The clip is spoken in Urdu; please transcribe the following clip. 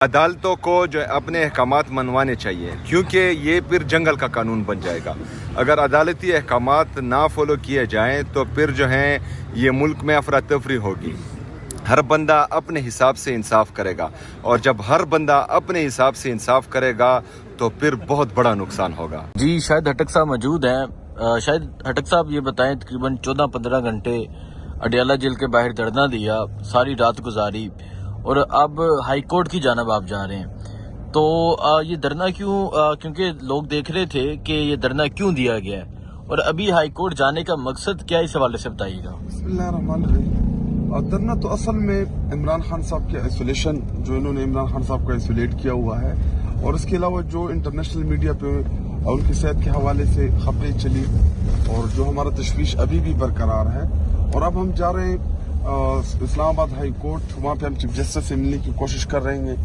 عدالتوں کو جو ہے اپنے احکامات منوانے چاہیے، کیونکہ یہ پھر جنگل کا قانون بن جائے گا۔ اگر عدالتی احکامات نہ فالو کیے جائیں تو پھر جو ہے یہ ملک میں افراتفری ہوگی۔ ہر بندہ اپنے حساب سے انصاف کرے گا، اور جب ہر بندہ اپنے حساب سے انصاف کرے گا تو پھر بہت بڑا نقصان ہوگا۔ جی شاید ہٹک صاحب موجود ہیں، شاید ہٹک صاحب یہ بتائیں، تقریباً 14-15 گھنٹے اڈیالہ جیل کے باہر دھرنا دیا، ساری رات گزاری، اور اب ہائی کورٹ کی جانب آپ جا رہے ہیں، تو یہ دھرنا کیوں؟ کیونکہ لوگ دیکھ رہے تھے کہ یہ دھرنا کیوں دیا گیا ہے، اور ابھی ہائی کورٹ جانے کا مقصد کیا، اس حوالے سے بتائیے گا۔ بسم اللہ الرحمن الرحیم۔ دھرنا تو اصل میں عمران خان صاحب کے آئسولیشن، جو انہوں نے عمران خان صاحب کو آئسولیٹ کیا ہوا ہے، اور اس کے علاوہ جو انٹرنیشنل میڈیا پہ ان کی صحت کے حوالے سے خبریں چلی، اور جو ہمارا تشویش ابھی بھی برقرار ہے، اور اب ہم جا رہے ہیں اسلام آباد ہائی کورٹ، وہاں پہ ہم چیف جسٹس سے ملنے کی کوشش کر رہے ہیں۔